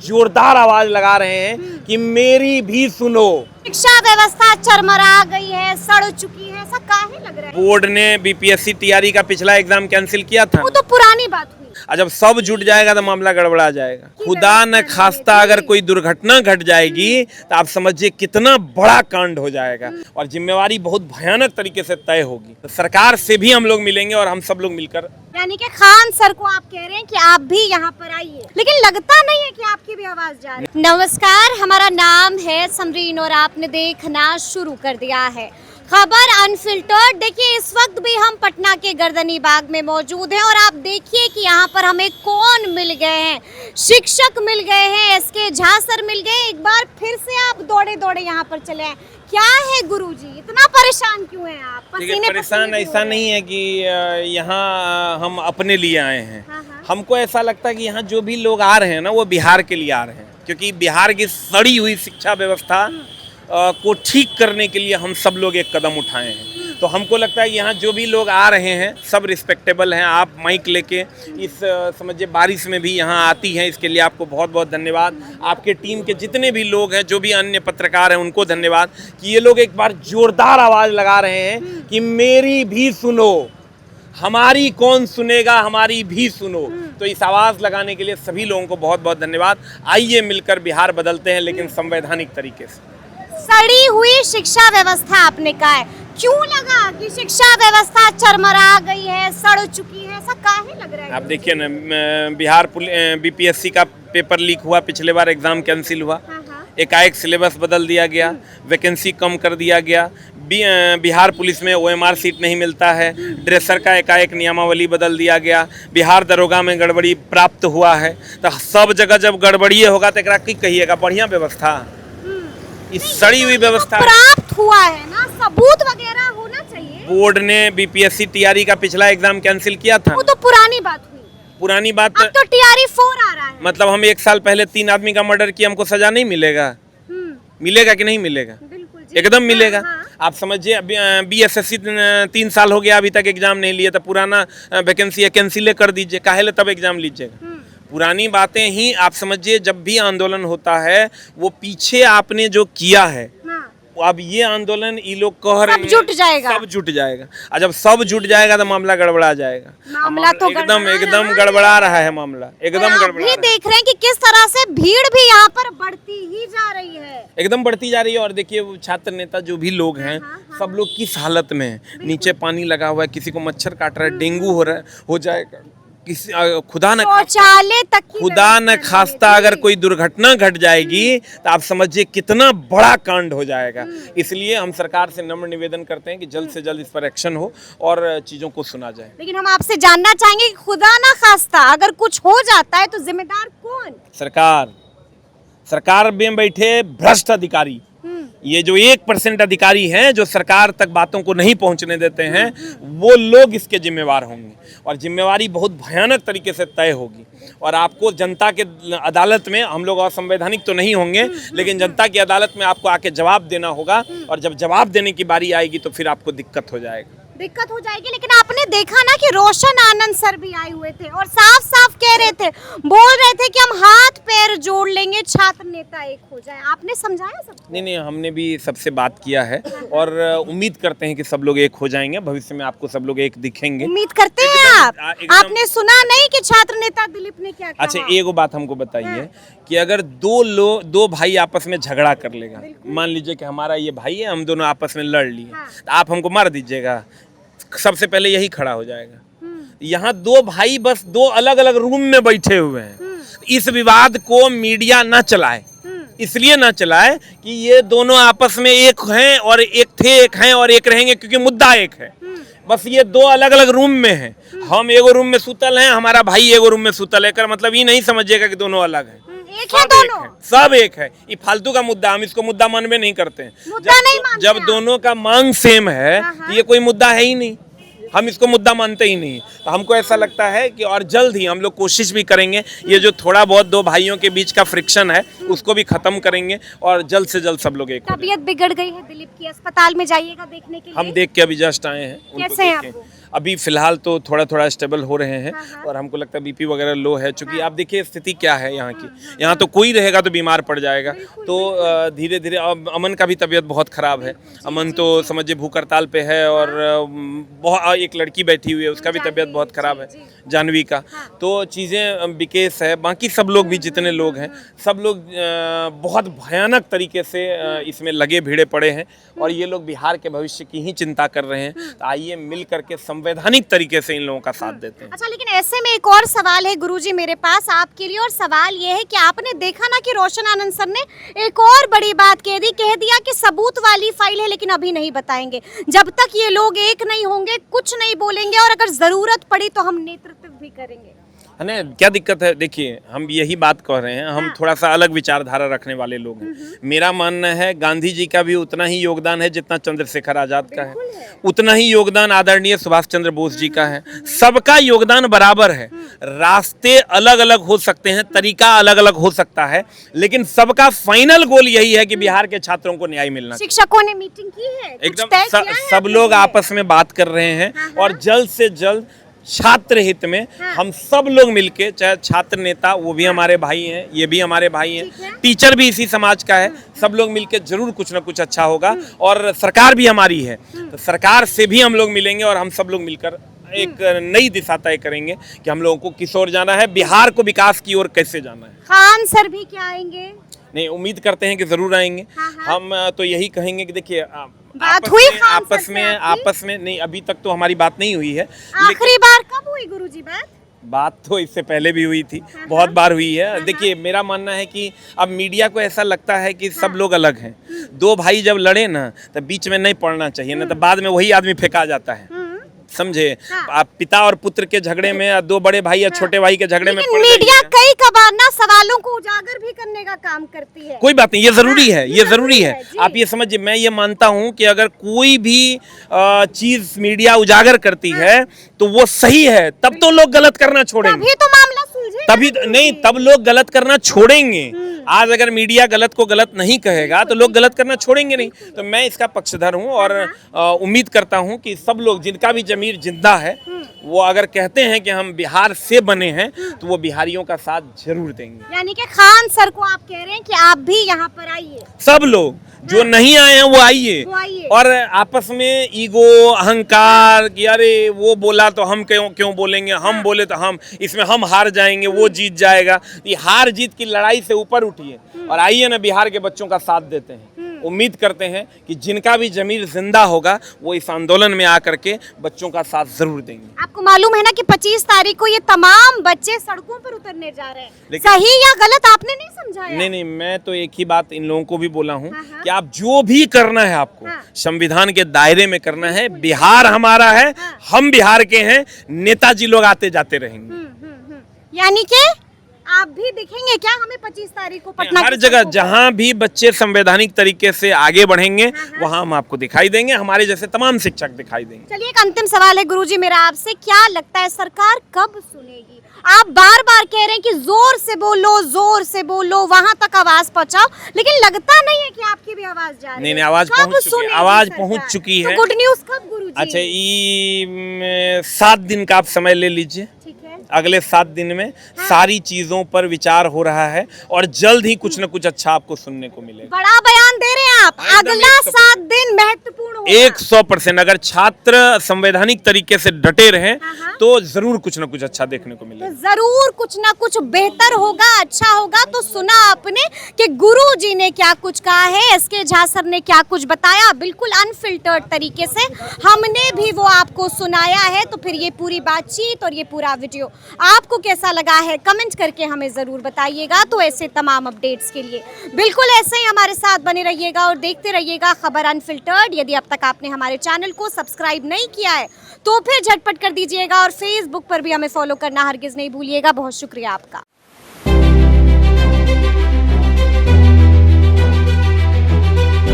जोरदार आवाज लगा रहे हैं कि मेरी भी सुनो। शिक्षा व्यवस्था चरमरा गई है, सड़ चुकी है, ऐसा काहे लग रहा है? बोर्ड ने बीपीएससी टीआरई का पिछला एग्जाम कैंसिल किया था। वो तो पुरानी बात हुई। जब सब जुट जाएगा तो मामला गड़बड़ा जाएगा। खुदा न खास्ता अगर कोई दुर्घटना घट जाएगी तो आप समझिए कितना बड़ा कांड हो जाएगा और जिम्मेवारी बहुत भयानक तरीके से तय होगी। तो सरकार से भी हम लोग मिलेंगे और हम सब लोग मिलकर, यानी कि खान सर को आप कह रहे हैं कि आप भी यहाँ पर आइए, लेकिन लगता नहीं है कि आपकी भी आवाज जा रही है। नमस्कार, हमारा नाम है समरीन और आपने देखना शुरू कर दिया है खबर अनफिल्टर्ड। देखिए, इस वक्त भी हम पटना के गर्दनी बाग में मौजूद हैं और आप देखिए कि यहाँ पर हमें कौन मिल गए हैं। शिक्षक मिल गए हैं, एसके झा सर मिल गए। एक बार फिर से आप दौड़े दौड़े यहाँ पर चले आए। क्या है गुरुजी, इतना परेशान क्यों हैं आप? परेशान ऐसा नहीं है कि यहाँ हम अपने लिए आए हैं। हमको ऐसा लगता है कि यहाँ जो भी लोग आ रहे हैं ना, वो बिहार के लिए आ रहे हैं, क्योंकि बिहार की सड़ी हुई शिक्षा व्यवस्था को ठीक करने के लिए हम सब लोग एक कदम उठाए हैं। तो हमको लगता है यहाँ जो भी लोग आ रहे हैं सब रिस्पेक्टेबल हैं। आप माइक लेके इस समझिए बारिश में भी यहाँ आती हैं, इसके लिए आपको बहुत बहुत धन्यवाद। आपके टीम के जितने भी लोग हैं, जो भी अन्य पत्रकार हैं, उनको धन्यवाद कि ये लोग एक बार जोरदार आवाज़ लगा रहे हैं कि मेरी भी सुनो, हमारी कौन सुनेगा, हमारी भी सुनो। तो इस आवाज़ लगाने के लिए सभी लोगों को बहुत बहुत धन्यवाद। आइए मिलकर बिहार बदलते हैं, लेकिन संवैधानिक तरीके से। सड़ी हुई शिक्षा व्यवस्था आपने कहा है, क्यों लगा कि शिक्षा व्यवस्था चरमरा गई है, सड़ चुकी है, ऐसा काहे लग रहा है? आप देखिए ना, बिहार बीपीएससी का पेपर लीक हुआ, पिछले बार एग्जाम कैंसिल हुआ, एकाएक सिलेबस बदल दिया गया, वैकेंसी कम कर दिया गया, बिहार पुलिस में ओएमआर सीट नहीं मिलता है, ड्रेसर का एकाएक नियमावली बदल दिया गया, बिहार दरोगा में गड़बड़ी प्राप्त हुआ है। तो सब जगह जब गड़बड़ी होगा तो एकरा की कहिएगा बढ़िया व्यवस्था? इस सड़ी हुई व्यवस्था प्राप्त हुआ है ना, सबूत वगैरह होना चाहिए। बोर्ड ने बीपीएससी टीआरई का पिछला एग्जाम कैंसिल किया था। वो तो पुरानी बात हुई। पुरानी बात, अब तो टीआरई 4 आ रहा है। मतलब हम 1 साल पहले 3 आदमी का मर्डर किया, हमको सजा नहीं मिलेगा? मिलेगा कि नहीं मिलेगा? एकदम मिलेगा। आप समझिए, बीएसएससी 3 साल हो गया, अभी तक एग्जाम नहीं लिया, तो पुराना वैकेंसी कैंसिल कर दीजिए, काहे तब एग्जाम लीजिएगा? पुरानी बातें ही आप समझिए, जब भी आंदोलन होता है वो पीछे आपने जो किया है, अब ये आंदोलन ये लोग कह रहे हैं सब जुट जाएगा, सब जुट जाएगा। और जब सब जुट जाएगा तो मामला गड़बड़ा जाएगा। मामला तो एकदम गड़बड़ा रहा है मामला, एकदम गड़बड़ा। भी देख रहे हैं कि किस तरह से भीड़ भी यहाँ पर बढ़ती ही जा रही है, एकदम बढ़ती जा रही है। और देखिए, छात्र नेता जो भी लोग हैं, सब लोग किस हालत में हैं। नीचे पानी लगा हुआ है, किसी को मच्छर काट रहा है, डेंगू हो रहा है, हो जाएगा किसी, खुदा न खास्ता अगर कोई दुर्घटना घट जाएगी तो आप समझिए कितना बड़ा कांड हो जाएगा। इसलिए हम सरकार से नम्र निवेदन करते हैं कि जल्द से जल्द इस पर एक्शन हो और चीजों को सुना जाए। लेकिन हम आपसे जानना चाहेंगे कि खुदा न खास्ता अगर कुछ हो जाता है तो जिम्मेदार कौन? सरकार में बैठे भ्रष्ट अधिकारी, ये जो 1% अधिकारी हैं जो सरकार तक बातों को नहीं पहुंचने देते हैं, वो लोग इसके जिम्मेवार होंगे और जिम्मेवारी बहुत भयानक तरीके से तय होगी। और आपको जनता के अदालत में, हम लोग असंवैधानिक तो नहीं होंगे, लेकिन जनता की अदालत में आपको आके जवाब देना होगा और जब जवाब देने की बारी आएगी तो फिर आपको दिक्कत हो जाएगी। लेकिन आपने देखा ना कि रोशन आनंद सर भी आए हुए थे और साफ साफ कह रहे थे, बोल रहे थे कि हम हाथ पैर जोड़ लेंगे, छात्र नेता एक हो जाए। आपने समझाया सबको? नहीं, हमने भी सबसे बात किया है और उम्मीद करते हैं कि सब लोग एक हो जाएंगे। भविष्य में आपको सब लोग एक दिखेंगे। उम्मीद करते हैं आप? आपने सुना नहीं कि छात्र नेता दिलीप ने क्या कहा? अच्छा, एगो बात हमको बताइए कि अगर दो भाई आपस में झगड़ा कर लेगा, मान लीजिए कि हमारा ये भाई है, हम दोनों आपस में लड़ लिए, तो आप हमको मार दीजिएगा? सबसे पहले यही खड़ा हो जाएगा। यहाँ 2 भाई बस 2 अलग अलग रूम में बैठे हुए हैं। इस विवाद को मीडिया न चलाए, इसलिए न चलाए कि ये दोनों आपस में एक हैं और एक हैं और एक रहेंगे, क्योंकि मुद्दा एक है। बस ये 2 अलग अलग रूम में हैं। हम एगो रूम में सुतल हैं, हमारा भाई एगो रूम में सुतल है, मतलब ये नहीं समझिएगा कि दोनों अलग हैं। सब एक है। ये फालतू का मुद्दा, हम इसको मुद्दा मानवे नहीं करते हैं। जब दोनों का मांग सेम है तो ये कोई मुद्दा है ही नहीं, हम इसको मुद्दा मानते ही नहीं। तो हमको ऐसा लगता है कि और जल्द ही हम लोग कोशिश भी करेंगे, ये जो थोड़ा बहुत 2 भाइयों के बीच का फ्रिक्शन है उसको भी खत्म करेंगे और जल्द से जल्द सब लोग एक। तबीयत बिगड़ गई है दिलीप की, अस्पताल में जाइएगा देखने के लिए? हम देख के अभी जस्ट आए हैं। कैसे हैं आप? अभी फिलहाल तो थोड़ा थोड़ा स्टेबल हो रहे हैं और हमको लगता है बीपी वगैरह लो है, क्योंकि आप देखिए स्थिति क्या है यहाँ की। यहाँ तो कोई रहेगा तो बीमार पड़ जाएगा। तो धीरे धीरे अब अमन का भी तबीयत बहुत ख़राब है। अमन तो समझिए भूख हड़ताल पे है और बहुत एक लड़की बैठी हुई है, उसका भी तबीयत बहुत ख़राब है, जानवी का। तो चीज़ें विकेश है, बाकी सब लोग भी जितने लोग हैं सब लोग बहुत भयानक तरीके से इसमें लगे भिड़े पड़े हैं और ये लोग बिहार के भविष्य की ही चिंता कर रहे हैं। तो आइए मिल करके संवैधानिक तरीके से इन लोगों का साथ देते हैं। अच्छा, लेकिन ऐसे में एक और सवाल है गुरुजी मेरे पास आपके लिए, और सवाल ये है कि आपने देखा ना कि रोशन आनंद सर ने एक और बड़ी बात कह दिया कि सबूत वाली फाइल है लेकिन अभी नहीं बताएंगे। जब तक ये लोग एक नहीं होंगे कुछ नहीं बोलेंगे, और अगर जरूरत पड़ी तो हम नेतृत्व भी करेंगे। है ना, क्या दिक्कत है? देखिए हम यही बात कह रहे हैं, हम थोड़ा सा अलग विचारधारा रखने वाले लोग हैं। मेरा मानना है गांधी जी का भी उतना ही योगदान है जितना चंद्रशेखर आजाद का है, उतना ही योगदान आदरणीय सुभाष चंद्र बोस जी का है। सबका योगदान बराबर है। रास्ते अलग अलग हो सकते हैं, तरीका अलग अलग हो सकता है, लेकिन सबका फाइनल गोल यही है कि बिहार के छात्रों को न्याय मिलना। शिक्षकों ने मीटिंग की है, एकदम सब लोग आपस में बात कर रहे हैं और जल्द से जल्द छात्र हित में हम सब लोग मिलके, चाहे छात्र नेता वो भी हमारे भाई हैं, ये भी हमारे भाई हैं, टीचर भी इसी समाज का है, सब लोग मिलके जरूर कुछ ना कुछ अच्छा होगा। और सरकार भी हमारी है, तो सरकार से भी हम लोग मिलेंगे और हम सब लोग मिलकर एक नई दिशा तय करेंगे कि हम लोगों को किस ओर जाना है, बिहार को विकास की ओर कैसे जाना है। खान सर भी क्या आएंगे? नहीं, उम्मीद करते हैं कि जरूर आएंगे। हम तो यही कहेंगे कि देखिए आपस में नहीं, अभी तक तो हमारी बात नहीं हुई है। आखिरी बार कब हुई गुरुजी बात तो इससे पहले भी हुई थी, बहुत बार हुई है। देखिए मेरा मानना है कि अब मीडिया को ऐसा लगता है कि सब लोग अलग हैं। दो भाई जब लड़े ना तो बीच में नहीं पड़ना चाहिए, ना तो बाद में वही आदमी फेंका जाता है, समझे। आप पिता और पुत्र के झगड़े में, दो बड़े भाई या छोटे भाई के झगड़े में मीडिया कई कबार ना सवालों को उजागर भी करने का काम करती है। कोई बात नहीं, ये जरूरी है, ये जरूरी है। आप ये समझिए, मैं ये मानता हूं कि अगर कोई भी चीज मीडिया उजागर करती है तो वो सही है, तब तो लोग गलत करना छोड़ेंगे, तभी तो मामला सुलझेगा। तभी नहीं, तब लोग गलत करना छोड़ेंगे। आज अगर मीडिया गलत को गलत नहीं कहेगा तो लोग गलत करना छोड़ेंगे नहीं। तो मैं इसका पक्षधर हूं और उम्मीद करता हूं कि सब लोग, जिनका भी जमीर जिंदा है, वो अगर कहते हैं कि हम बिहार से बने हैं तो वो बिहारियों का साथ जरूर देंगे। यानी कि खान सर को आप कह रहे हैं कि आप भी यहाँ पर आइए, सब लोग जो नहीं आए हैं वो आइए। और आपस में ईगो, अहंकार कि अरे वो बोला तो हम क्यों बोलेंगे, हम बोले तो हम इसमें हम हार जाएंगे, वो जीत जाएगा। ये हार जीत की लड़ाई से ऊपर उठिए और आइए ना, बिहार के बच्चों का साथ देते हैं। उम्मीद करते हैं कि जिनका भी जमीर जिंदा होगा वो इस आंदोलन में आकर के बच्चों का साथ जरूर देंगे। आपको मालूम है ना कि 25 तारीख को ये तमाम बच्चे सड़कों पर उतरने जा रहे हैं, सही या गलत आपने नहीं समझाया? नहीं, मैं तो एक ही बात इन लोगों को भी बोला हूँ कि आप जो भी करना है आपको संविधान के दायरे में करना है। बिहार हमारा है, हम बिहार के हैं, नेताजी लोग आते जाते रहेंगे। यानी कि आप भी दिखेंगे क्या हमें 25 तारीख को पटना? हर जगह जहां भी बच्चे संवैधानिक तरीके से आगे बढ़ेंगे वहां हम आपको दिखाई देंगे, हमारे जैसे तमाम शिक्षक दिखाई देंगे। चलिए, एक अंतिम सवाल है गुरुजी मेरा आपसे, क्या लगता है सरकार कब सुनेगी? आप बार बार कह रहे हैं कि जोर से बोलो, वहां तक आवाज पहुंचाओ, लेकिन लगता नहीं है कि आपकी भी आवाज जा रही है। नहीं, आवाज पहुंच चुकी है। गुड न्यूज कब गुरुजी? अच्छा, ये 7 दिन का आप समय ले लीजिए। अगले 7 दिन में सारी चीजों पर विचार हो रहा है और जल्द ही कुछ न कुछ अच्छा आपको सुनने को मिलेगा। बड़ा बयान दे रहे हैं आप। अगला 7 दिन महत्वपूर्ण होगा। 100%। अगर छात्र संवैधानिक तरीके से डटे रहें तो जरूर कुछ न कुछ अच्छा देखने को मिलेगा। तो जरूर कुछ ना कुछ बेहतर होगा, अच्छा होगा। तो सुना आपने कि गुरुजी ने क्या कुछ कहा है, एसके झा सर ने क्या कुछ बताया, बिल्कुल अनफिल्टर्ड तरीके से हमने भी वो आपको सुनाया है। तो फिर ये पूरी बातचीत और ये पूरा वीडियो आपको कैसा लगा है कमेंट करके हमें ज़रूर बताइएगा। तो ऐसे तमाम अपडेट्स के लिए बिल्कुल ऐसे ही हमारे साथ बने रहिएगा और देखते रहिएगा खबर अनफिल्टर्ड। यदि अब तक आपने हमारे चैनल को सब्सक्राइब नहीं किया है तो फिर झटपट कर दीजिएगा और फेसबुक पर भी हमें फॉलो करना हरगिज़ नहीं भूलिएगा। बहुत शुक्रिया आपका।